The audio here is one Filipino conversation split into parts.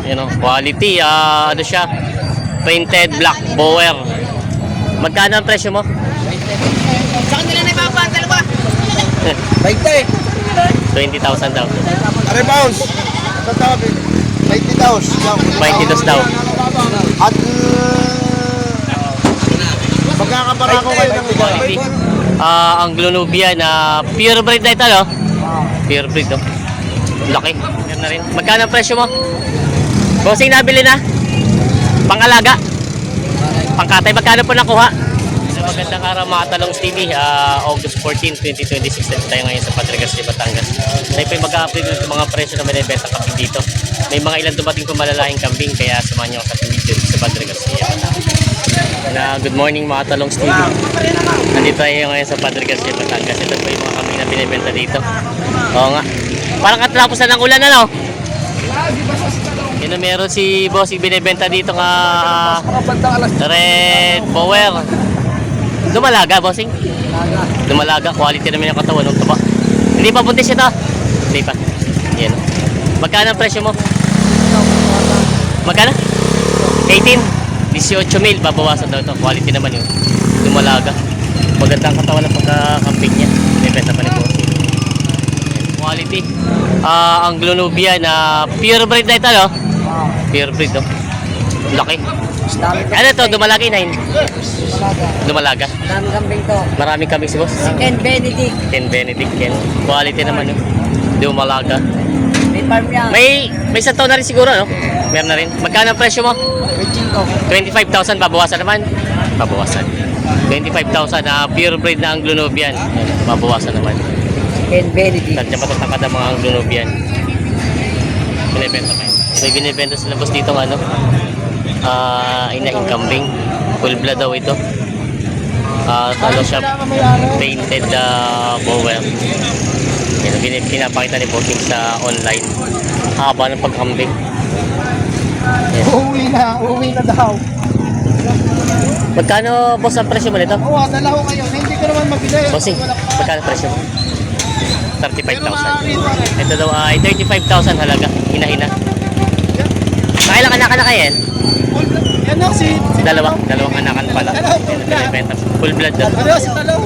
Yun o, quality. Ano siya? Painted black bower. Magkano ang presyo mo? Sa kanila na ibaba, dalawa. 20. 20,000 daw. Are bounce. Ito tawag. 20 daw. 22 daw. At magkakapara ko kayo ng Quality. Ang Glonubian na pure breed na ito, no? Pure breed, no? Laki. Yan na rin. Magkano ang presyo mo? Bossing, nabili na? Pangalaga? Pangkatay, magkano po nakuha? Sa magandang araw mga Talongs TV, August 14, 2026 na tayo ngayon sa Padregas de Batangas. Tayo po yung mag-update ng mga presyo na binibenta kambing dito. May mga ilan dumating po malalahing kambing, kaya samahan nyo sa video sa Padregas de Batangas. Good morning mga Talongs TV. Nandito tayo ngayon sa Padregas de Batangas. Ito po yung mga kambing na binibenta dito. Oo nga. Parang katapos na ng ulan, ano? Yun na, meron si Bossing binibenta dito nga red bower. Dumalaga, Bossing? Dumalaga. Quality naman yung katawan. Ito ba? Hindi pa buntis ito? Hindi pa. Yan. Magkano ang presyo mo? Magkano? 18. 18,000. Babawasan daw ito. Quality naman yun. Dumalaga. Magandang katawan ng pagkakamping niya. Binibenta pa ni Bossing. Quality. Ang Glonubian na pure breed na ito, no? Pure breed, no? Laki. Ano ito? Dumalaga inahin? Dumalaga. Maraming kambing to. Maraming kambing si boss. Ken Benedict. Ken Benedict yan. Quality naman yun. Dumalaga. May farm yan. May isang taon na rin siguro, no? Meron na rin. Magkano ang presyo mo? 25,000. Babawasan naman? Babawasan. 25,000 na pure breed na ang Glonubian. Babawasan naman. Ken Benedict. Nandiyan pa tatangkad ang mga Glonubian. Binibenta pa yun. May binibenta sila boss dito ng ano? Inahing kambing. Full blood daw ito. Talo siya painted bower. Yan, pinapakita ni Bossing sa online. Haba ng pagkambing. Uuwi na daw. Magkano boss ang presyo mo nito? Oo, dala ko kayo. Hindi ko naman mabili. Bossing, magkano presyo mo? 35,000. Ito daw ay 35,000 halaga. Hina-hina. Nakailang anak na kayo yan? Yan o, si Dalawang anakan pala. Yan, binibenta. Full blood daw. Ano, si Talo.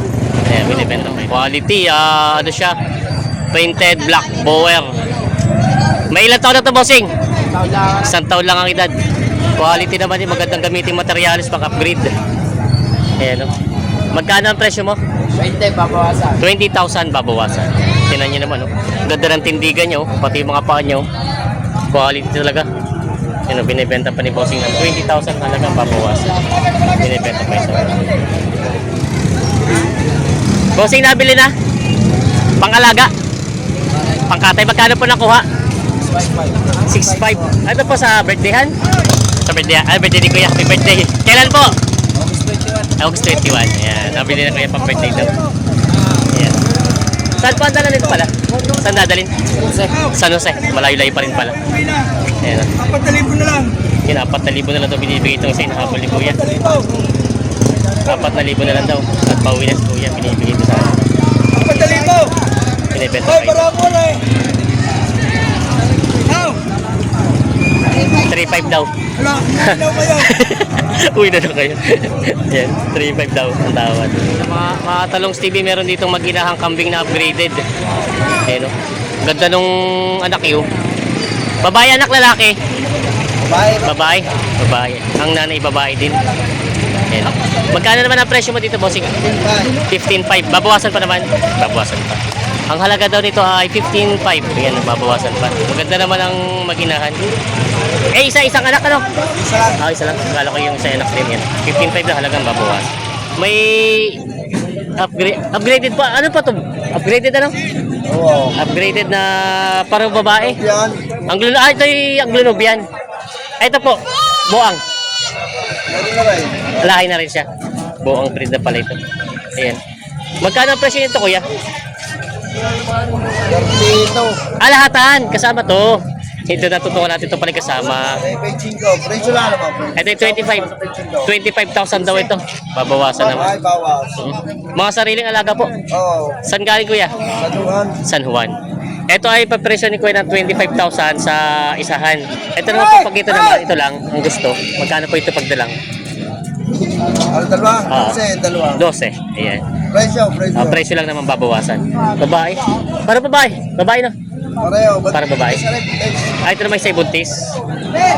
Ayan, binibenta. Quality, ano siya? Painted black bower. May ilang taon na ito, Bossing? Isang taon lang ang edad. Quality naman yung magandang gamitin materialis pang upgrade. Ayan, no? Magkano ang presyo mo? 20, babawasan. 20,000 babawasan. Tinan nyo naman, no? Ganda ng tindigan nyo, pati yung mga paa nyo. Quality talaga. Yan, binibenta pa ni Bossing ng 20,000 halaga babawasan. Binibenta pa isa. Bossing, nabili na? Pangalaga? Pangkatay, magkano po nakuha? 6,500. Ano po sa birthdayhan? Sa birthday, birthday ni Kuya. Happy birthday. Kailan po? August 21. Ayan, nabili na Kuya pang birthday daw. Ayan. Saan po ang dala nito pala? Saan dadalhin? San Jose. Malayo-layo pa rin pala. Ayan. 4,000 na lang. Yun, 4,000 na lang ito binibigay itong isa inahabol ni Kuya. 4,000 na lang daw. At pauwi na si Kuya, binibigay ito sa akin. 4,000. Binibenta Ay, pa ito. barako na eh. How? 3,500 daw. Wala, ilaw kayo. Uwi na lang kayo. Yan, 3,500 daw ang tawad. Mga Talongs TV, meron ditong mag-inahang kambing na upgraded. Ayan, no? Ganda nung anak yun. Babae, anak, lalaki? Babae. Babae? Babae. Ang nanay, babae din. Ayan. Magkano naman ang presyo mo dito, Bossing? 15,500. Babawasan pa naman? Babawasan pa. Ang halaga daw nito ay 15,500. Ayan, babawasan pa. Maganda naman ang mag-inahan. Eh, isang anak, ano? Isa lang. Isa lang. Akala ko yung isa anak din yan. 15,500 na halagang babawas. May upgraded pa. Ano pa to? Upgraded ano? Oo. Upgraded na parang babae. Yan. Ito yung Glonubian. Ito po, buang. Meron na kayo. Lahi na rin siya. Buang breed na pala ito. Ayan. Magkano ang presyo nito, Kuya? 32. Lahatan. Kasama to. Ito natutukan natin ito pala kasama. Ay, Beijing ko. Presyo lang naman. Ito yung 25,000 daw ito. Babawasan naman. Ay, bawas. Mga sariling alaga po. Oo. Saan galing, Kuya? Saduhan. San Juan. Ito ay papresyo ni Kuya ng 25,000 sa isahan. Ito naman po pag ito naman, ito lang, ang gusto. Magkano po ito pag dalang? Dalawa? Ah. Kasi dalawa. 12. Ayan. Presyo. Presyo lang naman babawasan. Babae. Para babae. Babae no? Pareho. Para babae. Ay, ito naman isa buntis.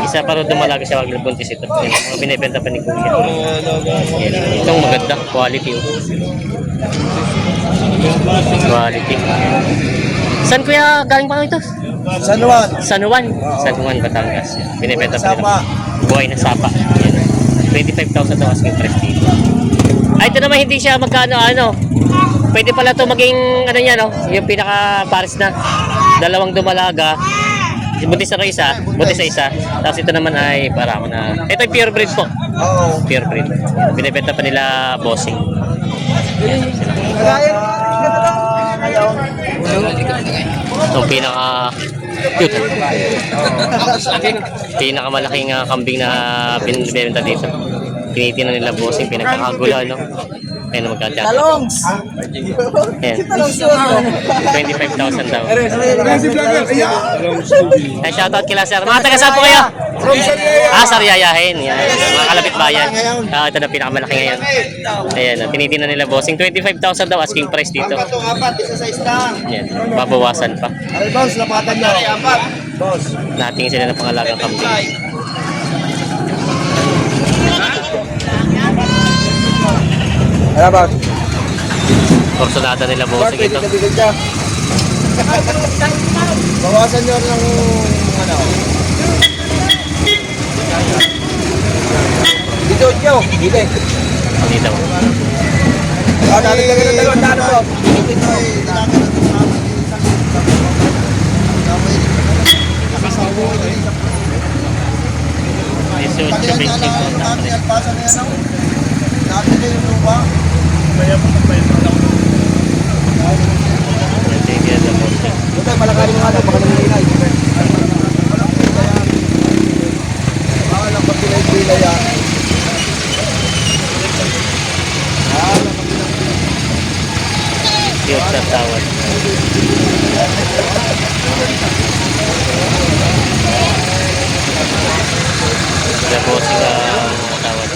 Isa para dumalaga siya wag buntis ito. Yan, mga binibenta pa ni Kuya. Yan. Itong maganda. Quality. Oh. Quality. Saan Kuya galing pa ito? San Juan. San Juan. San Juan, Batangas. Yan. Binibenta pa Sapa. nila. Buhay na sapa. Yan. 25,000 daw asking price dito. Ay, ito naman hindi siya magkano pwede pala to maging ano niya no, yung pinaka pares na dalawang dumalaga, buntis sa isa, tapos ito naman ay para ako na, ito ay pure breed po, Oo. pure breed, binibenta pa nila bossing. Itong pinaka cute, pinakamalaking kambing na binibenta dito, tinitingnan nila bossing, pinagkakagulo no. Ayan na magkakita. Talongs! Ayan. 25,000 daw. Ay, shoutout kila sir. Mga taga saan po kayo? Saryayahin. Yan. Mga kalapit bayan. Ito na pinakamalaki ngayon. Ayan, tinitingnan nila bossing. 25,000 daw asking price dito. Apat, isa sa isda. Yan. Babawasan pa. Ay, boss, lapatan niyo. Apat. Boss. Natingin sila ng pangalagang kambing. Ano ba? Porsolada nila bossing ito. Bawasan nyo ng ano. Dito nyo. Dito. Dito. Dali-dali ng dalawang dano po. Malakarin nga daw, baka naman Cute sa tawad. Sila bossing tawad.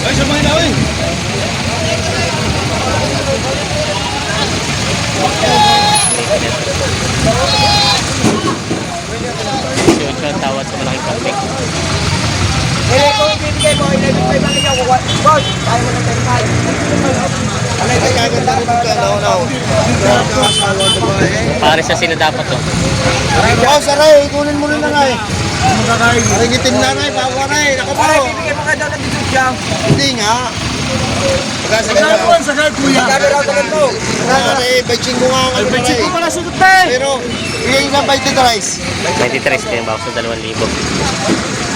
Ay, sumay na rin. Cute sa tawad sa malaking kambing. kung ibibigay mo, ilibigay mo ikaw, boss, tayo mo ng 35. Ano yung kaganda rin ito? No. Pare sa sino dapat to? Boss, aray, kunin mo rin na nga eh. Aray, itim na nga eh, bawa na eh. Naku po. Bibigay mo ka daw ng bisog siya. Hindi nga. Sagay kuya. Magkano raw sa ganito? Aray, betching ko nga ang ano na eh. Para sunod na eh. Pero, bigay ng 20 rice. 23 din ba sa 2,000?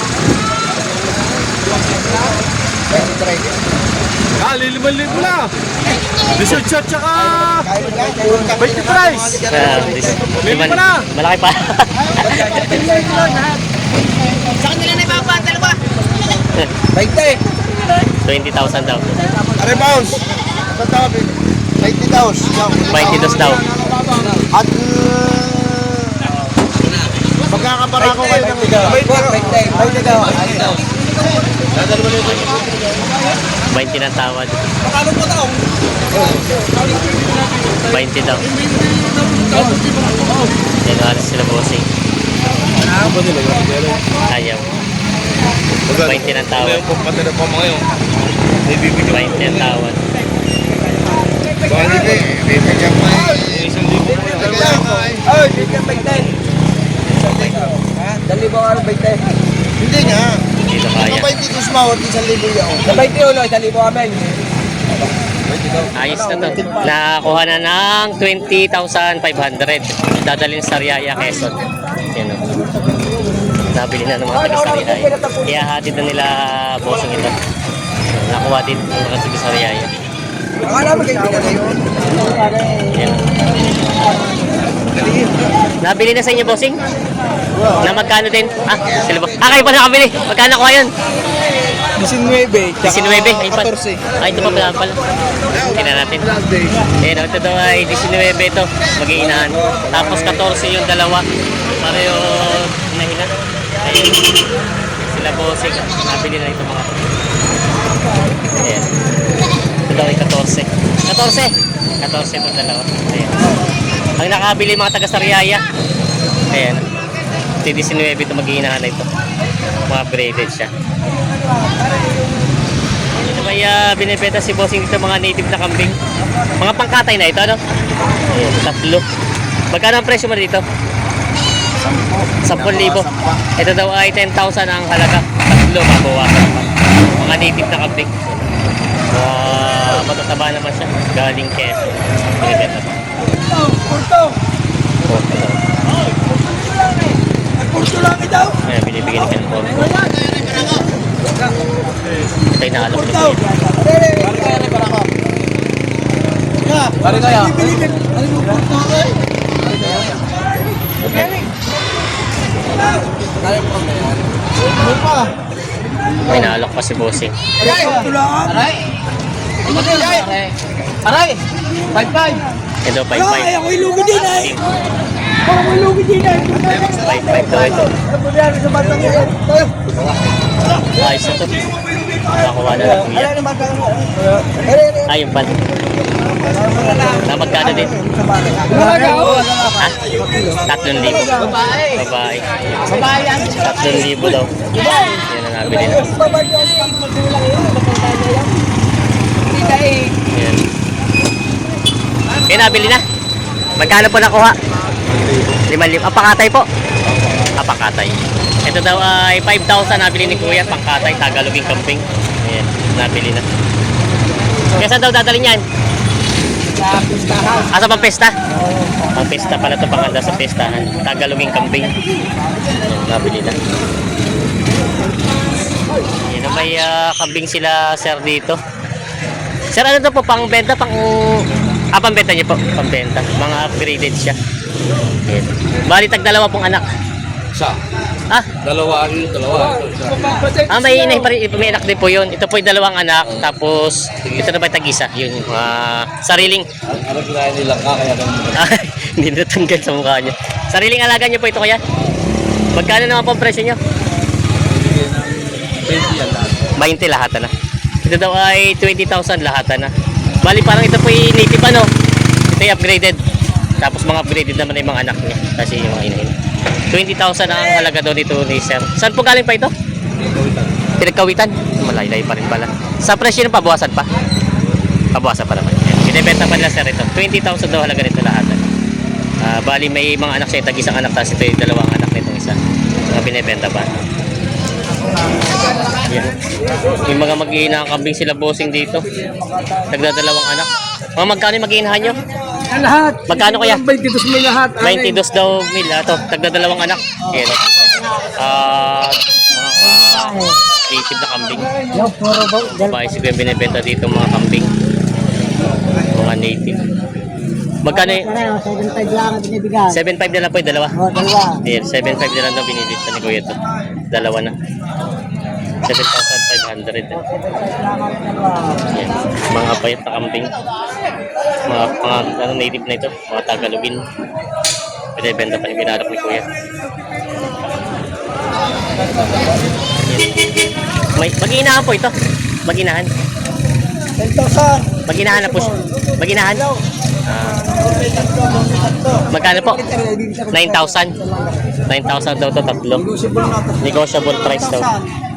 Liliman-libo na. Dessert shot tsaka 20 price. Liman, malaki pa. Sa kanila na ibaba, dalawa. 20. 20,000 daw. Aray, bounce. Ito daw, 20 daw. 22 daw. At, magkakapara ko kayo ng 20 daw. 20 ng tawad. 20 daw. Yan ang alas sila bossing. Ayaw. 20 ng tawad. 20 ang tawad. bibigyan mo eh. Ay, bigyan 20. Dali ba ang 20? Hindi nga. Hindi na kaya. Kapag hindi ko sumahod, 1,000 yun. Sa 20 ulo, dali mo kami. Ayos na to. Nakakuha na ng 20,500. Dadalhin sa Sariaya, Quezon. Yan o. Nabili na ng mga taga-Sariaya. Kaya hatid na nila bossing ito. Nakuha din ng mga taga-Sariaya. Akala mo kayo pinagayon? Yan. Nabili na sa inyo, bossing? Na magkano din? Ah, sila ba? Ah, kayo pa nakabili. Magkano ko yun? 19, 19, ay pa. 14. Ay, ito pa pala. Tingnan natin. Ayan, ito daw ay 19 ito. Mag-iinahan. Tapos 14 yung dalawa. Pareho nahinga. Ayun. Sila bossing. Nabili na ito mga to. Ayan. Ito daw ay 14. 14 itong dalawa. Ayan. Ang nakabili mga taga Sariaya. Ayan. Ito 19 ito mag-iinahan na ito. Mga braided siya. Ito may binibenta si bossing dito mga native na kambing. Mga pangkatay na ito, ano? Ayan, 3. Magkano ang presyo mo dito? 10,000. Ito daw ay 10,000 ang halaga. 3, mabawasan pa. Mga native na kambing. Matataba naman siya. Galing Quezon. Binibenta pa. Purto! Porto daw. Purto lang ito! Ayan, binibigyan ni Ken Porto. Ito yung naalok ni Purto! Kuya. Pare kaya? Ano yung purto eh? Ano pa? May naalok pa si bossing. Purto lang! Aray! Aray! 5-5! Ito, 5-5. Ay, ako ilugi din ay! Ako ilugi din ay! 5-5 daw ito. Ano yan sa batang yan? Ayos ito. Nakakuha na lang kuya. Ayun pala. Na magkano din? Ha? 3,000. Babae. 3,000 daw. Yan ang nabili na. Yan. Kaya nabili na. Magkano po nakuha? 5,000. Pakatay po. Pakatay. Ito daw ay 5,000 nabili ni Kuya. Pangkatay, Tagaloging kambing. Ayan, nabili na. Kaya saan daw dadalhin yan? Sa pistahan. Asa pang pesta? Pang pesta pala ito, panganda sa pestahan. Tagaloging kambing. Ayan, nabili na. Ayan, may kambing sila sir dito. Sir, ano to po? Pang benta? Pang benta niyo po? Pang benta. Mga upgraded siya. Ayan. Bali, tag-2 pong anak. Isa. Ah, Dalawa. may anak din po yun. Ito po yung 2 anak. Tapos, ito na ba tag-isa? Yun, sariling. Ano kinain nila ka kaya ganun. Hindi natanggal sa mukha niya. Sariling alaga niyo po ito kaya? Magkano naman po ang presyo niyo? 20 yan lahat. 20 lahat na. Ito daw ay 20,000 lahat na. Bali parang ito po yung native ano. Ito yung upgraded. Tapos mga upgraded naman yung mga anak niya. Kasi yung mga inahin. 20,000 ang halaga daw dito ni sir. Saan po galing pa ito? Pinagkawitan. Malaylay pa rin pala. Sa presyo ng pabawasan pa? Pabawasan pa naman. Binibenta pa nila sir ito. 20,000 daw halaga nito lahat. Bali may mga anak siya. Tag-isang anak. Tapos ito yung 2 anak nitong isa. Mga binibenta pa. Yan. May mga mag-iinahang kambing sila bossing dito. Nagdadalawang anak. Mga magkano yung mag-iinahan nyo? Lahat. Magkano kaya? 22 may lahat. 22 daw mil. Ito, tagdadalawang anak. Yan. Mga native na kambing. Bahay siguro yung binibenta dito mga kambing. Mga native. Magkano yung? 7.5 lang ang binibigay. 7.5 na lang po yung dalawa. O, dalawa. Ayan, 7.5 na lang daw binibenta ni Kuya ito. Dalawa na. 7,500. Ayan. Mga payat na kambing. Mga ano, native na ito. Mga Tagalogin. Binibenta pa yung binalak ni Kuya. Ayan. Mag-iinahan po ito. Mag-inahan. 10,000. Mag-inahan na po siya. Mag-inahan. Magkano po? 9,000. 9,000 daw ito, 3. Negotiable price daw.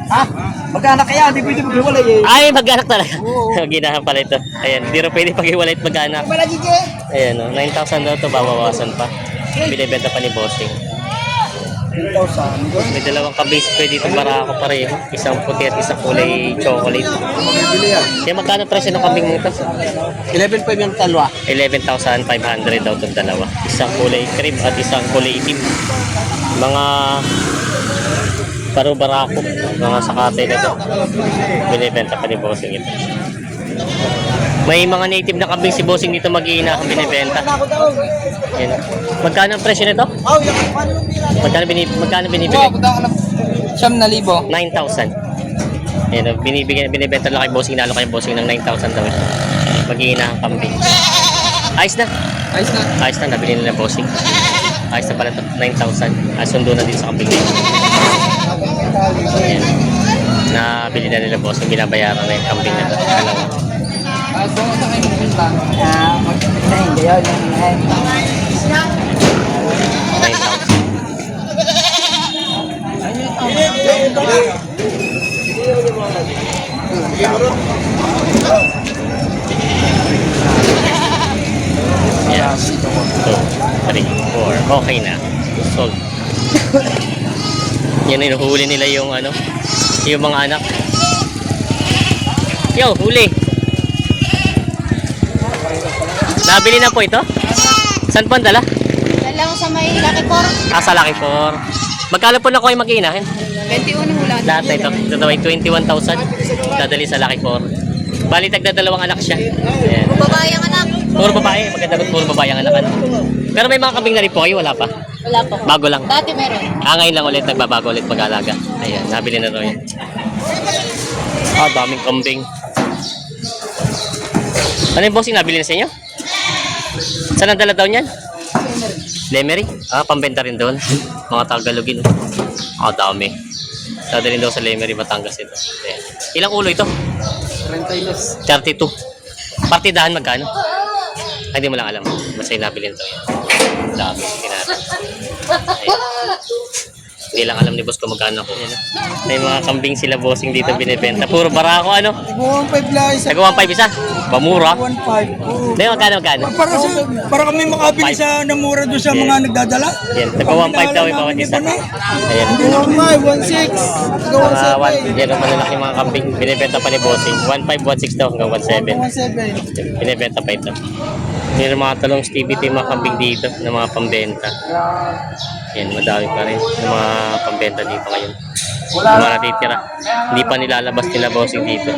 Ha? Magkaanak kaya, hindi pwede maghiwalay eh. Ay, mag-anak talaga. Mag-inahan pala ito. Ayan, hindi rin pwede pag-iwalay at mag-anak. Wala gigi. Ayan, 9,000 daw ito, babawasan pa. Binibenta pa ni Bossing. 10,000. May 2 kabis pwede dito para ako pareho. Isang puti at isang kulay chocolate. Kaya magkano presyo ng kambing mo ito? 11.5 yung talwa. 11,500 daw itong dalawa. Isang kulay cream at isang kulay itim. Mga paro-barako, mga sakate na ito. Binibenta pa ni Bossing ito. May mga native na kambing si Bossing dito mag-iina ang binibenta. Yan. Magkano ang presyo nito? Oh, yung paano yung pila? Magkano binibigay? Siyam na libo. 9,000. Ayan, binibenta lang kay bossing, nalo kay bossing ng 9,000 daw. Mag-iina ang kambing. Ayos na. Ayos na. Ayos na, nabili nila bossing. Ayos na pala ito, 9,000. Sundo na din sa kambing. Ayan. Nabili na nila bossing, binabayaran na yung kambing na ito. Dalawa. Kung sa kayo pupunta, hindi yun. 9,000. Yeah. 2, 3, 4. Okay na. Sold. Yan na huli nila yung ano, yung mga anak. Yo, huli. Nabili na po ito? Saan po ang dala? Dalawa sa may Lucky Four. Sa Lucky 4. Magkano po na ko ay mag-iinahin? 21 ang ulan. Lahat na ito. Ito daw ay 21,000. Dadali sa Lucky 4. Bali, tagdadalawang anak siya. Ayan. Babae ang anak. Puro babae. Maganda ko puro babae ang anakan. Pero may mga kambing na rin po kayo. Wala pa. Wala po. Bago lang. Dati meron. Ngayon lang ulit. Nagbabago ulit mag-alaga. Ayan. Nabili na rin. Daming kambing. Ano yung bossing nabili na sa inyo? Saan ang dala daw niyan? Lemery? Pambenta rin doon. Mga Tagalogin. Dami. Dadalhin daw sa Lemery, Batangas ito. Ayan. Ilang ulo ito? 32. 32. Partidahan magkano? Ay, hindi mo lang alam. Basta yung nabili nito. Dami. Kinata. Hindi lang alam ni boss kung magkano ako. May mga kambing sila bossing dito binibenta. Puro barako ano? Tiguan 5 lang isa. Nagawa 5 isa. Pamura. 1.5. Hindi, magkano? Para kami makabili sa namura doon sa mga nagdadala. Yan, nagawa 5 daw yung bawat isa. Ayan. Tiguan 5, 1.6. Tiguan Yan ang malalaki mga kambing. Binibenta pa ni bossing. 1.5, 1.6 daw hanggang 1.7. 7. Binibenta pa ito. Mayroon mga talong Stevie yung mga kambing dito na mga pambenta. Yan, madami pa rin yung mga pambenta dito ngayon. Yung mga natitira. Hindi pa nilalabas nila bossing dito.